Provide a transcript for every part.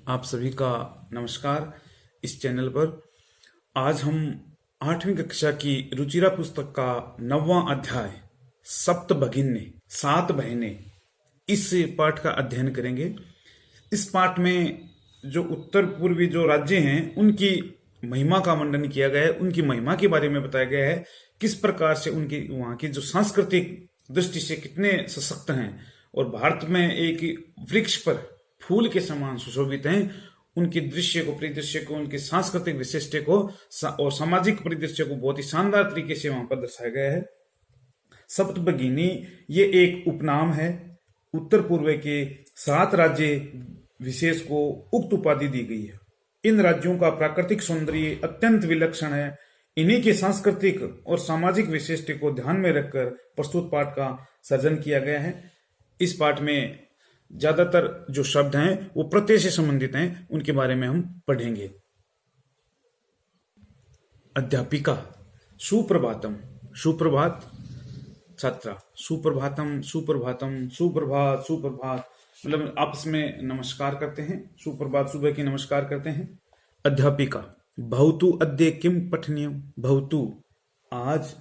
आप सभी का नमस्कार। इस चैनल पर आज हम 8वीं कक्षा की रुचिरा पुस्तक का 9वां अध्याय सप्त भगिनी सात बहनें इस पाठ का अध्ययन करेंगे। इस पाठ में जो उत्तर पूर्वी जो राज्य हैं उनकी महिमा का वर्णन किया गया है, उनकी महिमा के बारे में बताया गया है, किस प्रकार से उनकी वहाँ की जो सांस्कृतिक दृष्टि से कितने सशक्त हैं और भारत में एक वृक्ष पर फूल के समान सुशोभित हैं। उनके दृश्य को, परिदृश्य को, उनके सांस्कृतिक विशिष्टता को और सामाजिक परिदृश्य को बहुत ही शानदार तरीके से वहां पर दर्शाया गया है। सप्तभगिनी ये एक उपनाम है। उत्तर पूर्व के 7 राज्य विशेष को उक्त उपाधि दी गई है। इन राज्यों का प्राकृतिक सौंदर्य अत्यंत विलक्षण है। इन्हीं के सांस्कृतिक और सामाजिक विशिष्टता को ध्यान में रखकर प्रस्तुत पाठ का सर्जन किया गया है। इस पाठ में ज्यादातर जो शब्द हैं वो प्रत्यय से संबंधित हैं, उनके बारे में हम पढ़ेंगे। अध्यापिका सुप्रभातम, सुप्रभात। छात्रा सुप्रभातम, सुप्रभातम, सुप्रभात, सुप्रभात, मतलब आपस में नमस्कार करते हैं। सुप्रभात सुबह की नमस्कार करते हैं। अध्यापिका भवतु अद्य किम पठनीयम। भवतु आज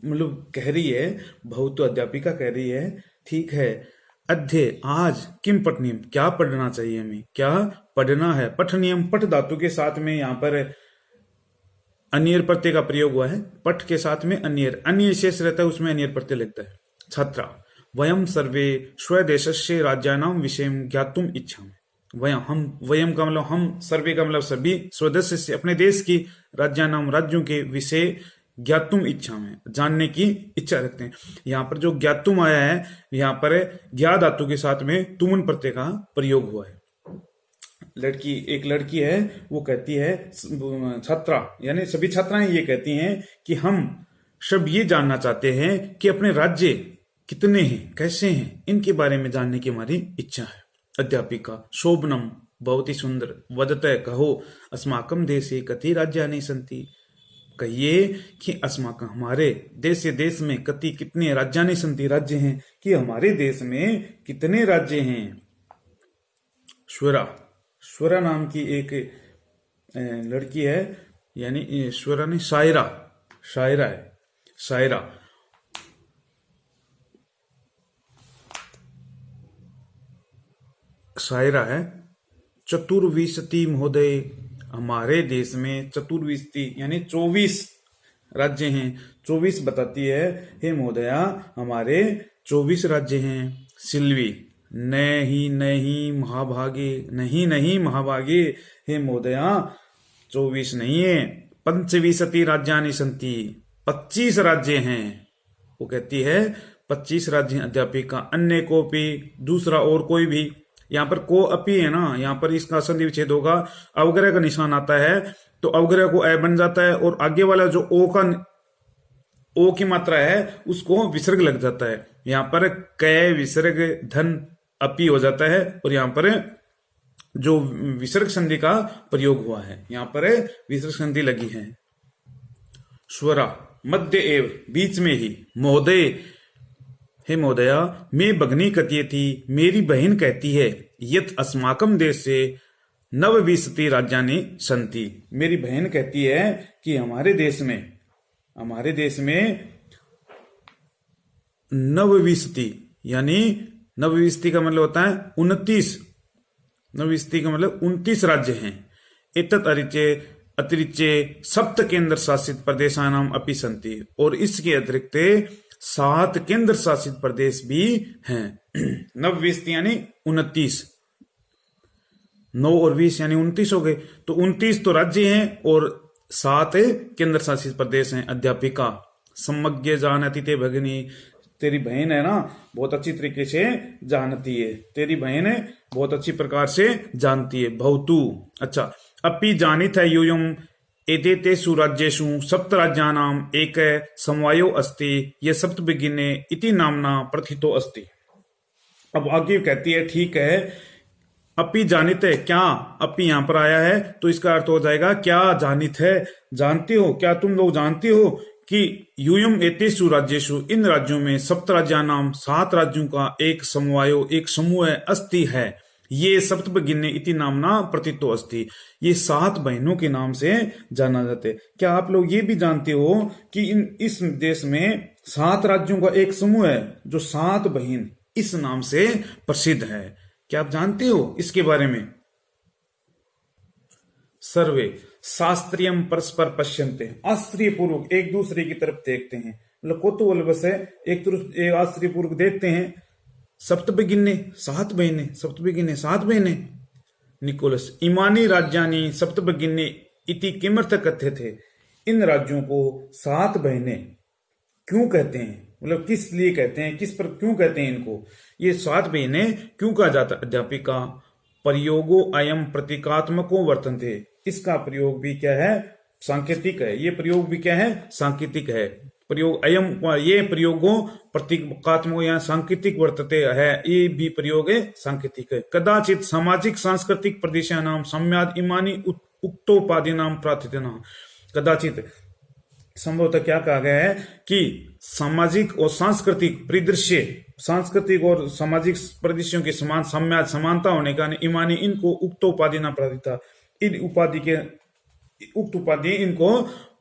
मतलब कह रही है, भवतु अध्यापिका कह रही है, ठीक है। अध्य आज किम पठनीयम क्या पढ़ना चाहिए, हमें क्या पढ़ना है। पठनीयम पठ धातु के साथ में यहाँ पर अन्यर प्रत्यय का प्रयोग हुआ है। पठ के साथ में अन्यर अन्य शेष रहता है, उसमें अन्यर प्रत्यय लगता है। छात्रा वयम सर्वे स्वदेशस्य राज्यानाम विषय ज्ञातुम इच्छा। वयम का मतलब हम, सर्वे का मतलब सभी, स्वदेश से अपने देश की, राज्यानाम राज्यों के, विषय ज्ञातुम इच्छा में जानने की इच्छा रखते हैं। यहाँ पर जो ज्ञातुम आया है, यहाँ पर ज्ञा धातु के साथ में तुमुन प्रत्यय का प्रयोग हुआ है। एक लड़की है, वो कहती है, छात्रा यानी सभी छात्राएं ये कहती हैं कि हम सब ये जानना चाहते हैं कि अपने राज्य कितने हैं, कैसे हैं, इनके बारे में जानने की हमारी इच्छा है। अध्यापिका शोभनम बहुत ही सुंदर। वदतः कहो अस्माकम देशे कति राज्यानि सन्ति। कहिए कि अस्माकम हमारे देश में कति कितने राज्यानि सन्ति राज्य हैं, कि हमारे देश में कितने राज्य हैं। स्वरा नाम की एक लड़की है, यानी स्वरा ने शायरा है, शायरा है। चतुर्विंशति महोदय हमारे देश में चतुर्विंशति यानी 24 राज्य हैं। 24 बताती है, हे महोदया हमारे 24 राज्य हैं। सिल्वी नहीं महाभागे, नहीं महाभागे, हे महोदया 24 नहीं है, पंचविंशति राज्यानि सन्ति 25 राज्य हैं। वो कहती है 25 राज्य। अध्यापिका अन्य कोपी दूसरा और कोई भी। यहाँ पर को अपी है ना, यहाँ पर इसका संधि विच्छेद होगा, अवग्रह का निशान आता है तो अवग्रह को ए बन जाता है, और आगे वाला जो ओ की मात्रा है उसको विसर्ग लग जाता है। यहाँ पर कै विसर्ग धन अपी हो जाता है, और यहाँ पर जो विसर्ग संधि का प्रयोग हुआ है, यहाँ पर विसर्ग संधि लगी है। स्वरा मध्य एव बीच में ही। महोदय हे महोदया मैं भगनी कहती थी, मेरी बहन कहती है, यत अस्माकम देश से नवविंशति राज्यानि सन्ति। मेरी बहन कहती है कि हमारे देश में नवविंशति यानी नवविंशति का मतलब होता है 29। नवविंशति का मतलब 29 राज्य हैं। एतत् अतिरिच्य सप्त केंद्र शासित प्रदेशानाम अपि सन्ति। और इसके अतिरिक्त 7 केंद्र शासित प्रदेश भी हैं। नवविंशति यानी 29, 9 और 20 यानी 29 हो गए, तो 29 तो राज्य हैं और 7 केंद्र शासित प्रदेश हैं। अध्यापिका सम्यग् जानति ते भगिनी, तेरी बहन है ना बहुत अच्छी तरीके से जानती है, तेरी बहन है बहुत अच्छी प्रकार से जानती है। भवतु अच्छा अपि जानित है यूयम एतेषु राज्येषु सप्त राज्यानाम एक समवायो अस्ति, ये सप्तभगिनी इति नामना प्रथितो अस्ति। अब आगे कहती है, ठीक है, अपि जानित है, क्या अपि यहाँ पर आया है तो इसका अर्थ हो जाएगा क्या जानित है, जानते हो, क्या तुम लोग जानते हो कि यूयम एतेषु राज्येषु इन राज्यों में सप्त राज्यानाम 7 राज्यों का एक समवायो एक समूह अस्ति है। ये सप्तभगिनी इति नामना प्रतीतो अस्ति। ये 7 बहनों के नाम से जाना जाते हैं। क्या आप लोग ये भी जानते हो कि इस देश में 7 राज्यों का एक समूह है जो 7 बहन इस नाम से प्रसिद्ध है। क्या आप जानते हो इसके बारे में? सर्वे शास्त्रीयम परस्पर पश्यन्ते, आश्चर्य पूर्वक एक दूसरे की तरफ देखते हैं। मतलब कौतूहल बस है, एक आश्चर्य पूर्वक देखते हैं। सप्तभगिनी 7 बहनें, सप्तभगिनी 7 बहनें। निकोलस इमानी राज्यानी सप्तभगिनी इति किमर्थ कथ्य थे। इन राज्यों को 7 बहनें क्यों कहते हैं? मतलब किस लिए कहते हैं, किस पर क्यों कहते हैं इनको? ये 7 बहनें क्यों कहा जाता? अध्यापिका प्रयोगो अयम प्रतीकात्मको वर्तन्ते। इसका प्रयोग भी क्या है? सांकेतिक है। ये प्रयोग भी क्या है? सांकेतिक है। प्रयोग अयम, ये प्रयोगों प्रतीकात्मक या सांकेतिक वर्तते है। ये भी प्रयोग है सांकेतिक है। कदाचित सामाजिक सांस्कृतिक प्रदेशानाम सम्याद इमानी उक्तोपाधिनाम प्रार्थितना। कदाचित संभवतः क्या कहा गया है कि सामाजिक और सांस्कृतिक परिदृश्य, सांस्कृतिक और सामाजिक परिदृश्यों के समान सम्याद समानता होने का इमानी इनको उक्त उपाधि न प्राधिता, इन उपाधि के उक्त उपाधि इनको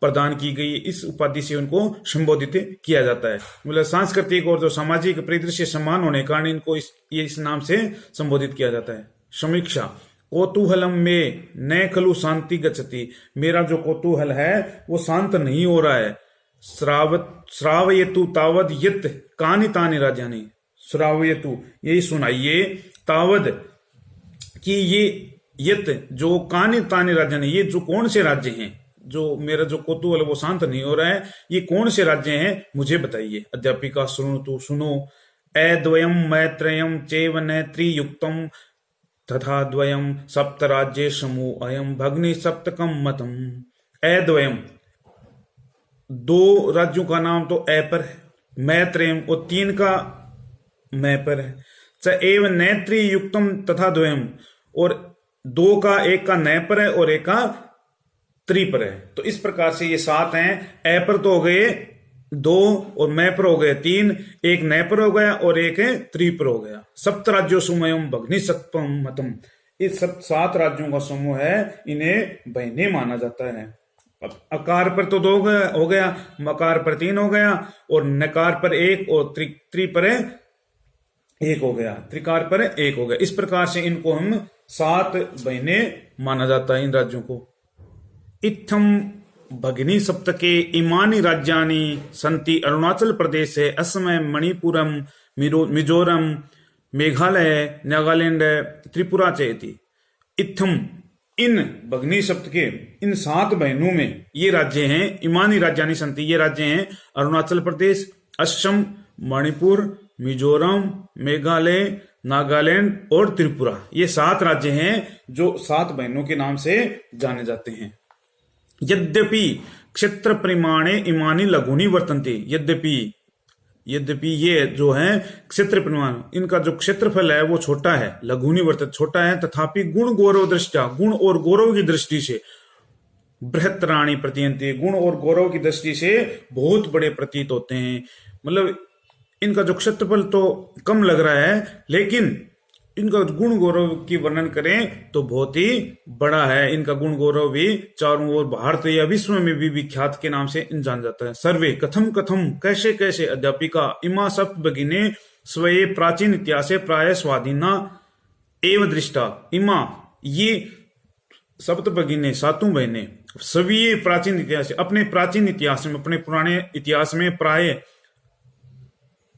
प्रदान की गई। इस उपाधि से उनको संबोधित किया जाता है। मतलब सांस्कृतिक और जो सामाजिक परिदृश्य समान होने के कारण इनको इस नाम से संबोधित किया जाता है। समीक्षा कौतूहलम में न खलु शांति गच्छति। मेरा जो कौतूहल है वो शांत नहीं हो रहा है। श्रावयतु तावद यत कानि तानि राज्यानि। श्रावयतु, यही सुनाइए, तावद कि ये यत जो कानि तानि राज्यानि, ये जो कौन से राज्य हैं, जो मेरा जो कौतूहल वो शांत नहीं हो रहा है, ये कौन से राज्य हैं मुझे बताइए। अध्यापिका सुनो, सुनो। अद्वयम मैत्रेयम चैव न त्रियुक्तम तथा द्वयम सप्त राज्य समूह अयम भग्नि सप्तकम मतम। अद्वयम, 2 राज्यों का नाम तो ए पर है, मैत्रेयम और 3 का मैं पर है। च एव नेत्री युक्तम तथा द्वयम, और 2 का, 1 का न पर है और 1 का त्रि पर है। तो इस प्रकार से ये 7 हैं। ए पर तो हो गए 2 और मैं पर हो गए 3, 1 नय पर हो गया और 1 त्रि पर हो गया। सप्त राज्यों सुमयम भग्नि सप्तम मतम। इस 7 राज्यों का समूह है, इन्हें बहने माना जाता है। अब अकार पर तो 2 हो गया, मकार पर 3 हो गया और नकार पर 1 और त्रि पर 1 हो गया, त्रिकार पर 1 हो गया। इस प्रकार से इनको हम 7 बहने माना जाता है इन राज्यों को। इत्थम भगिनी सप्तके इमानी राज्यानि सन्ति अरुणाचल प्रदेश है, असम, मणिपुरम, मिजोरम, मेघालय, नागालैंड, त्रिपुरा चेति। इत्थम, इन भगिनी सप्तके, इन 7 बहनों में ये राज्य हैं। इमानी राज्यानि सन्ति, ये राज्य हैं अरुणाचल प्रदेश, असम, मणिपुर, मिजोरम, मेघालय, नागालैंड और त्रिपुरा। ये 7 राज्य हैं जो 7 बहनों के नाम से जाने जाते हैं। यद्यपि क्षेत्र परिमाणे इमानी लघुनी वर्तन्ते। यद्यपि ये जो है क्षेत्र परिमाण, इनका जो क्षेत्रफल है वो छोटा है, लघुनी वर्तते, छोटा है। तथापि गुण गौरव दृष्टया, गुण और गौरव की दृष्टि से बृहत्तराणि प्रतीयन्ते, गुण और गौरव की दृष्टि से बहुत बड़े प्रतीत होते हैं। मतलब इनका जो क्षेत्रफल तो कम लग रहा है, लेकिन इनका गुण गौरव की वर्णन करें तो बहुत ही बड़ा है। इनका गुण गौरव भी चारों ओर भारत या विश्व में भी विख्यात के नाम से जान जाता है। सर्वे कथम कथम, कैसे कैसे। अध्यापिका इमा सप्त भगिनी स्वये प्राचीन इतिहास प्राय स्वाधीना एवं दृष्टा। इमा, ये सप्त भगिनी 7 बहनें सभी प्राचीन इतिहास, अपने प्राचीन इतिहास में, अपने पुराने इतिहास में प्राय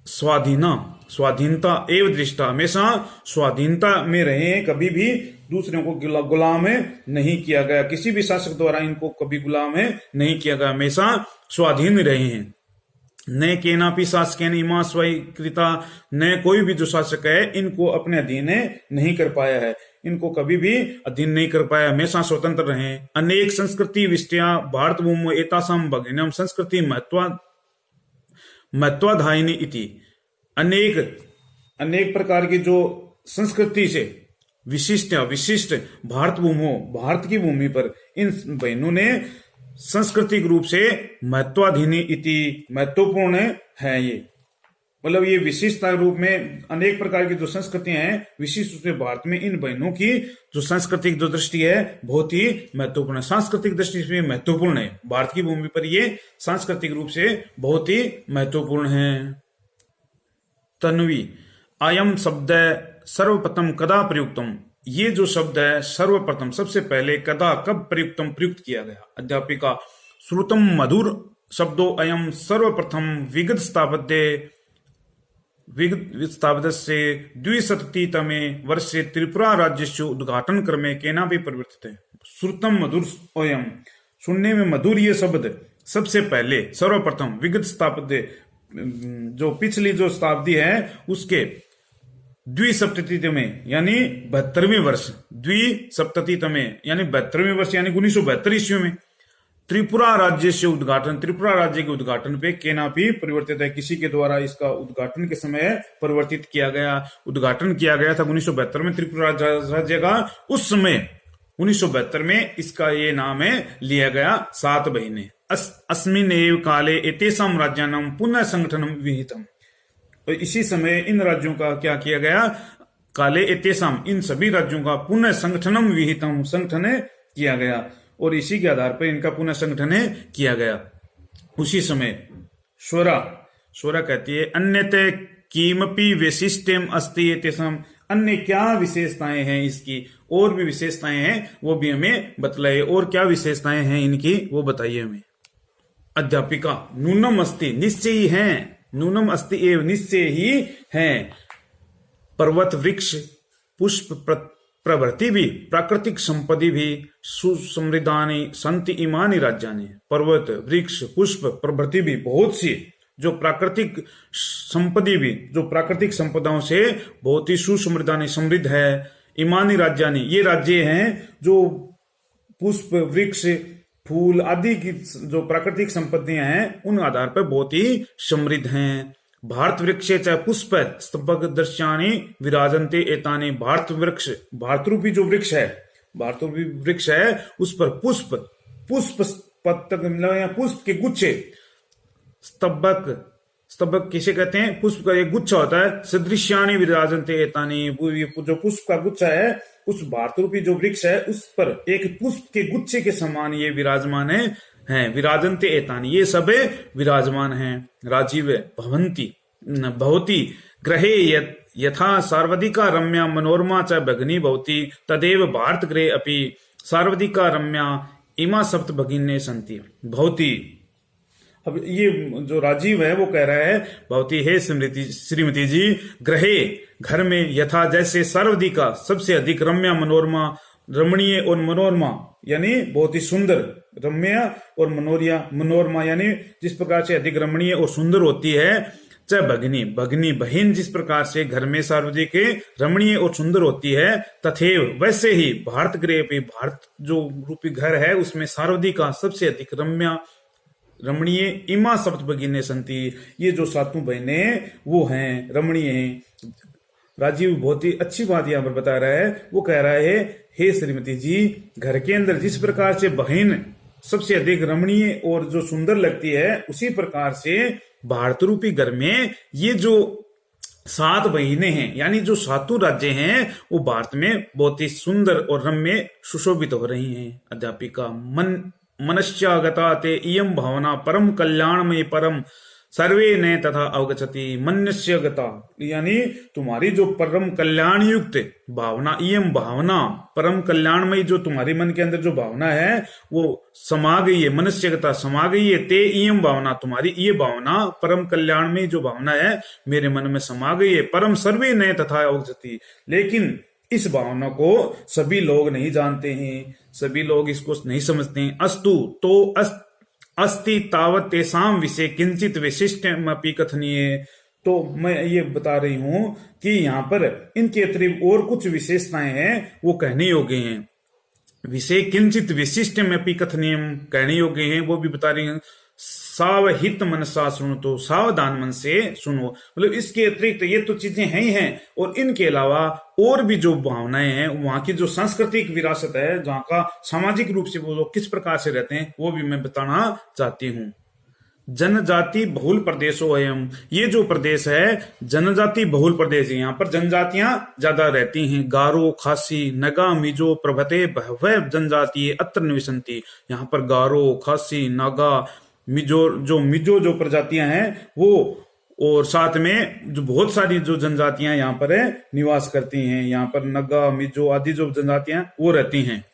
स्वाधीनता एवं दृष्टा, हमेशा स्वाधीनता में रहे हैं, कभी भी दूसरों को गुलाम नहीं किया गया। किसी भी शासक द्वारा इनको कभी गुलाम नहीं किया गया, हमेशा स्वाधीन रहे हैं। न केनापि शासकेन इमा स्वीकृता, न कोई भी जो शासक है इनको अपने अधीन नहीं कर पाया है, इनको कभी भी अधीन नहीं कर पाया, हमेशा स्वतंत्र रहे। अनेक संस्कृति विष्टया भारत भूमि एतासाम भगिन्याम संस्कृति महत्वाधायिनी इति। अनेक प्रकार की जो संस्कृति से विशिष्ट भारत की भूमि पर इन बहनों ने सांस्कृतिक रूप से महत्वाधीनी इति, महत्वपूर्ण है ये। मतलब ये विशिष्टता रूप में अनेक प्रकार की जो संस्कृतियां हैं, विशिष्ट रूप से भारत में इन बहनों की जो सांस्कृतिक जो दृष्टि है बहुत ही महत्वपूर्ण है, सांस्कृतिक दृष्टि से महत्वपूर्ण है। भारत की भूमि पर ये सांस्कृतिक रूप से बहुत ही महत्वपूर्ण है। तन्वी, अयम शब्द सर्वप्रथम कदा प्रयुक्तम, ये जो शब्द है सर्वप्रथम सबसे पहले कदा कब प्रयुक्त किया गया। अध्यापिका, श्रुतम मधुर शब्दों अयम सर्वप्रथम विगत स्थापत्य द्विशततमे वर्षे त्रिपुरा राज्य उद्घाटन क्रमे केना भी परिवर्तित है। श्रुतम मधुर अयम, सुनने में मधुर ये शब्द सबसे पहले सर्वप्रथम विगत स्थापत्य, जो पिछली जो शताब्दी है उसके द्विसप्ततितमे यानी 72वें वर्ष, द्विसप्ततितमे यानी 72वें वर्ष यानी 1972 ईस्वी में त्रिपुरा राज्य से उद्घाटन, त्रिपुरा राज्य के उद्घाटन पे केनापी परिवर्तित है, किसी के द्वारा इसका उद्घाटन के समय परिवर्तित किया गया, उद्घाटन किया गया था 1972 में त्रिपुरा राज्य का। उस समय 1972 में इसका ये नाम है लिया गया 7 महीने। अस्मिन् एव काले एतेषां राज्यानां पुनः संगठनम विहितम, और इसी समय इन राज्यों का क्या किया गया, काले एतेषां, इन सभी राज्यों का पुनः संगठनम विहितम, संगठन किया गया, और इसी के आधार पर इनका पुनः संगठन किया गया। उसी समय स्वरा कहती है अन्यते किमपि वैशिष्ट्यम अस्ति एतेषां, अन्य क्या विशेषताएं हैं इसकी, और भी विशेषताएं हैं वो भी हमें बतलाइए, और क्या विशेषताएं हैं इनकी वो बताइए हमें। अध्यापिका, नूनम अस्ति, निश्चय ही है, नूनम अस्ति एव, निश्चय ही है। पर्वत वृक्ष पुष्प प्रवृत्ति भी प्राकृतिक संपत्ति भी सुसमृद्धानि संति इमानी राज्यानि, पर्वत वृक्ष पुष्प प्रवृत्ति भी बहुत सी जो प्राकृतिक संपत्ति भी, जो प्राकृतिक संपदाओं से बहुत ही सुसमृद्धानि समृद्ध है। इमानी राज्यानि, ये राज्य हैं जो पुष्प वृक्ष फूल आदि की जो प्राकृतिक संपत्तियां हैं उन आधार पर बहुत ही समृद्ध हैं। भारत वृक्षे च पुष्प स्तंभक दृश्यानि विराजन्ते एतानि, भारत वृक्ष, भारत रूपी जो वृक्ष है, भारत रूपी वृक्ष है उस पर पुष्प पत्तक या पुष्प के गुच्छे, स्तंभक किसे कहते हैं, पुष्प का एक गुच्छा होता है, सदृश्यानि विराजन्ते एतानि, जो पुष्प का गुच्छा है उस भारत रूपी जो वृक्ष है उस पर एक पुष्प के गुच्छे के समान ये विराजमान है, विराजन्ते एतानि, ये सब विराजमान हैं। राजीव भवती ग्रहे यथा सार्वधिका रम्या मनोरमा च भगिनी भवती तदेव भारत गृहे अपि सार्वधिका रम्या इमा सप्त भगिनी संति। भवती, अब ये जो राजीव है वो कह रहा है भवती है श्रीमती जी, ग्रहे घर में यथा जैसे सर्वाधिका सबसे अधिक रम्या मनोरमा, रमणीय और मनोरमा यानी बहुत ही सुंदर, रम्य और मनोरमा यानी जिस प्रकार से अधिक रमणीय और सुंदर होती है, च भगिनी बहन जिस प्रकार से घर में सर्वाधिक रमणीय और सुंदर होती है, तथेव वैसे ही भारत गृह पे, भारत जो रूपी घर है उसमें सर्वाधिका सबसे अधिक रम्या रमणीय इमा सप्त भगिनी संति, ये जो 7 बहनें वो हैं रमणीय हैं। राजीव बहुत ही अच्छी बात यहाँ पर बता रहा है, वो कह रहा है हे श्रीमती जी, घर के अंदर जिस प्रकार से बहन सबसे अधिक रमणीय और जो सुंदर लगती है, उसी प्रकार से भारत रूपी घर में ये जो 7 बहनें हैं यानी जो 7 राज्य हैं वो भारत में बहुत ही सुंदर और रम्य सुशोभित हो रही हैं। अध्यापिका, मनश्चागता ते इयं भावना परम कल्याणमयी परम सर्वे ने तथा अवगछति। मनुष्यगता यानी तुम्हारी जो परम कल्याण युक्त भावना, इयम भावना परम कल्याणमयी, जो तुम्हारी मन के अंदर जो भावना है वो समा गई है, मनुष्यगता समा गई है। ते इयम भावना, तुम्हारी ये भावना परम कल्याणमयी जो भावना है मेरे मन में समा गई है। परम सर्वे ने तथा अवगछति, लेकिन इस भावना को सभी लोग नहीं जानते हैं, सभी लोग इसको नहीं समझते हैं। अस्तु तो अस्ति तावत तेषां विषय किंचित विशिष्टमपि कथनीय। तो मैं ये बता रही हूं कि यहाँ पर इनके अतिरिक्त और कुछ विशेषताएं हैं वो कहने योग्य हैं। विषय किंचित विशिष्टमपि कथनीय कहने योग्य हैं, वो भी बता रही हैं। सावहित मनसा सुनो, तो सावधान मन से सुनो, मतलब इसके अतिरिक्त ये तो चीजें हैं ही हैं, और इनके अलावा और भी जो भावनाएं हैं, वहां की जो सांस्कृतिक विरासत है, जहाँ का सामाजिक रूप से वो लोग किस प्रकार से रहते हैं, वो भी मैं बताना चाहती हूँ। जनजाति बहुल प्रदेशो अयम, ये जो प्रदेश है जनजाति बहुल प्रदेश है, यहाँ पर जनजातियां ज्यादा रहती हैं। गारो, खासी, नगा, मिजो प्रभते बहवः जनजाति अत्र निवसन्ति, यहाँ पर गारो, खासी, नागा, मिजो जो प्रजातियां हैं वो, और साथ में जो बहुत सारी जो जनजातियां यहाँ पर निवास करती हैं। यहाँ पर नगा, मिजो आदि जो जनजातियां वो रहती हैं,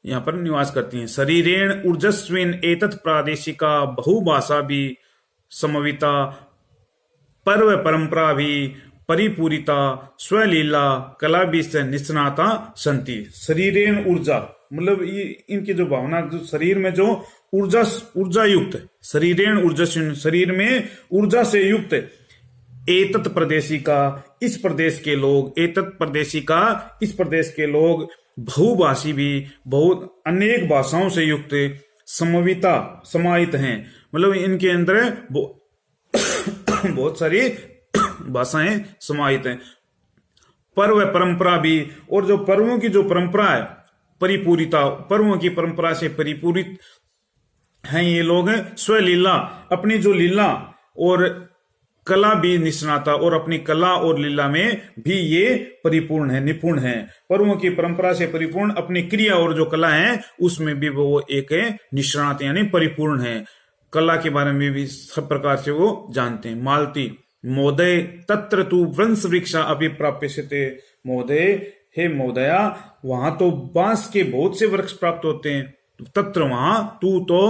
यहाँ पर निवास करती हैं। शरीरेण ऊर्जस्विन एतत् प्रादेशिका बहुभाषा भी समविता पर्व परंपरा भी परिपूरिता स्वलीला कला भी से निष्णाता संति। शरीरेण ऊर्जा मतलब ये इनकी जो भावना, जो शरीर में जो ऊर्जा युक्त, शरीरेण ऊर्जस्विन शरीर में ऊर्जा से युक्त, एतत् प्रदेशी का इस प्रदेश के लोग, एतत् प्रदेशी का इस प्रदेश के लोग, बहुभाषी भी बहुत अनेक भाषाओं से युक्त, समविता समाहित हैं, मतलब इनके अंदर बहुत सारी भाषाएं समाहित हैं। पर्व परंपरा भी, और जो पर्वों की जो परंपरा है, परिपूरिता पर्वों की परंपरा से परिपूरित हैं ये लोग। स्वलीला अपनी जो लीला और कला भी निष्णाता, और अपनी कला और लीला में भी ये परिपूर्ण है, निपुण है। पर्वों की परंपरा से परिपूर्ण, अपनी क्रिया और जो कला है उसमें भी वो एक निष्णात यानी परिपूर्ण है। कला के बारे में भी सब प्रकार से वो जानते हैं। मालती मोदय तत्र तू वंश वृक्षा अभी प्राप्यते, मोदय हे मोदया वहां तो बांस के बहुत से वृक्ष प्राप्त होते हैं। तत्र वहां तू तो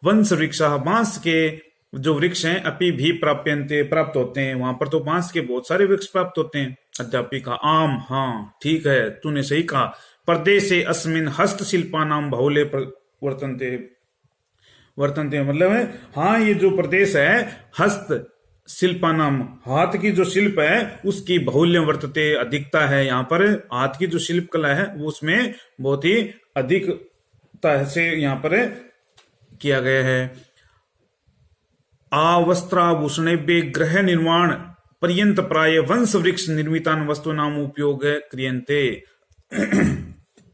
वंश वृक्षा बांस के जो वृक्ष हैं अपि भी प्राप्यन्ते प्राप्त होते हैं, वहां पर तो बांस के बहुत सारे वृक्ष प्राप्त होते हैं। अध्यापिका आम, हाँ ठीक है तूने सही कहा। प्रदेशे अस्मिन् हस्तशिल्पानां बहुले वर्तन्ते मतलब है हाँ ये जो प्रदेश है हस्त शिल्पानाम हाथ की जो शिल्प है उसकी बहुल्य वर्तते अधिकता है। यहाँ पर हाथ की जो शिल्प कला है वो उसमें बहुत ही अधिकता से यहाँ पर किया गया है। आवस्त्राभूषणेभ्य गृह निर्माण पर्यंत प्राय वंश वृक्ष निर्मितान वस्तुनाम उपयोग क्रियन्ते।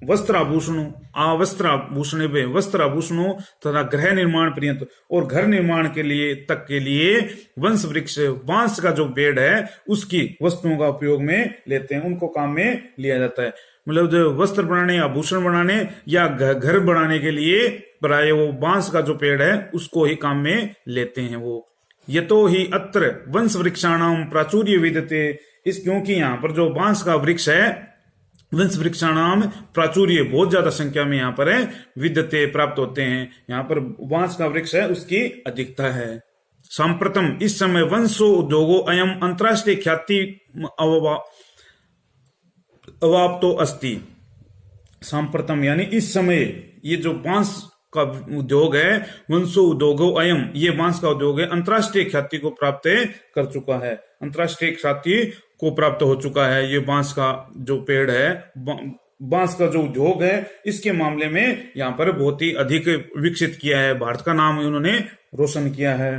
वस्त्राभूषणों आवस्त्राभूषण वस्त्राभूषणों तथा गृह निर्माण पर्यंत, और घर निर्माण के लिए वंश वृक्ष बांस का जो पेड़ है उसकी वस्तुओं का उपयोग में लेते हैं, उनको काम में लिया जाता है। मतलब जो वस्त्र बनाने, आभूषण बनाने या घर बनाने के लिए प्राय वो बांस का जो पेड़ है उसको ही काम में लेते हैं वो। यतो ही अत्र वंश वृक्षाणाम प्राचुर्य विद्यते, इस क्योंकि यहाँ पर जो बांस का वृक्ष है वंश वृक्षाणाम प्राचुर्य बहुत ज्यादा संख्या में यहाँ पर विद्यते प्राप्त होते हैं। यहाँ पर बांस का वृक्ष है उसकी अधिकता है। सांप्रतम इस समय वंशो उद्योगो अयम अंतरराष्ट्रीय ख्याति अवाप्तो अस्ति। सांप्रतम यानी इस समय ये जो बांस का उद्योग है वंशो उद्योगो अयम, ये बांस का उद्योग है अंतरराष्ट्रीय ख्याति को प्राप्त कर चुका है, अंतरराष्ट्रीय ख्याति को प्राप्त हो चुका है। ये बांस का जो पेड़ है, बांस का जो उद्योग है इसके मामले में यहाँ पर बहुत ही अधिक विकसित किया है, भारत का नाम उन्होंने रोशन किया है।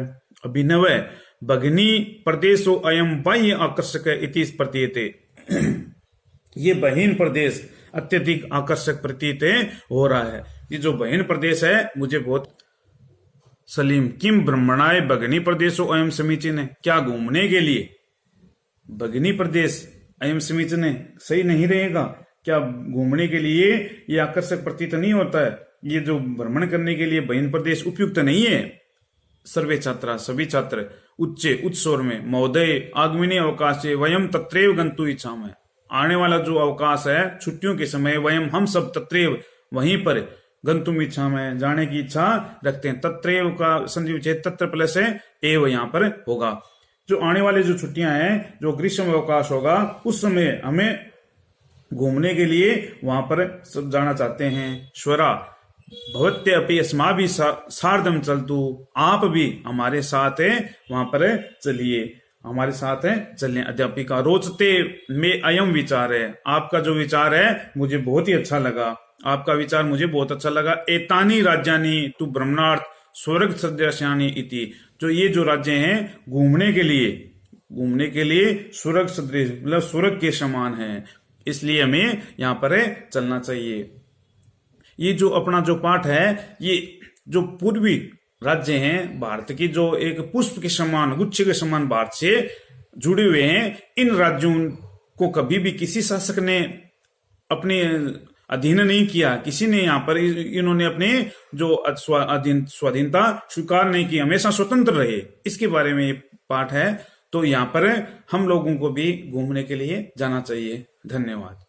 अभिनव भगिनी प्रदेशो अयम बाह्य आकर्षक इति प्रतीयते। ये बहीन प्रदेश अत्यधिक आकर्षक प्रतीत हो रहा है। ये जो बहीन प्रदेश है मुझे बहुत। सलीम किम ब्रह्मणाय भगिनी प्रदेशो अयम समीचीन है, क्या घूमने के लिए भगिनी प्रदेश अयम समीचीन है सही नहीं रहेगा क्या? घूमने के लिए ये आकर्षक प्रतीत नहीं होता है, ये जो भ्रमण करने के लिए बहीन प्रदेश उपयुक्त नहीं है। सर्वे छात्रा सभी छात्र उच्च स्वर में महोदय आगमनी अवकाश से वयम तत्रैव गंतु इच्छामः, आने वाला जो अवकाश है छुट्टियों के समय वयम हम सब तत्रैव वहीं पर गंतुम इच्छामः जाने की इच्छा रखते हैं। तत्रैव का संधि विच्छेद तत्र प्लस है एव यहाँ पर होगा। जो आने वाले जो छुट्टियां हैं, जो ग्रीष्म अवकाश होगा उस समय हमें घूमने के लिए वहां पर सब जाना चाहते हैं। स्वरा भवत्य अपि अस्माभि सार्धम चलतु, आप भी हमारे साथ वहां पर चलिए, हमारे साथ चलें। अध्यापिका रोचते में अयम विचार है, आपका जो विचार है मुझे बहुत ही अच्छा लगा, आपका विचार मुझे बहुत अच्छा लगा। एतानी राज्यानि तु ब्रह्मणार्थ स्वर्ग सदृश्यानि इति, जो ये जो राज्य हैं घूमने के लिए स्वर्ग सदृश मतलब स्वर्ग के समान है, इसलिए हमें यहाँ पर चलना चाहिए। ये जो अपना जो पाठ है ये जो पूर्वी राज्य हैं भारत की, जो एक पुष्प के समान, गुच्छ के समान भारत से जुड़े हुए हैं, इन राज्यों को कभी भी किसी शासक ने अपने अधीन नहीं किया। किसी ने यहाँ पर इन्होंने अपने जो स्वाधीनता स्वीकार नहीं की, हमेशा स्वतंत्र रहे। इसके बारे में ये पाठ है। तो यहाँ पर हम लोगों को भी घूमने के लिए जाना चाहिए। धन्यवाद।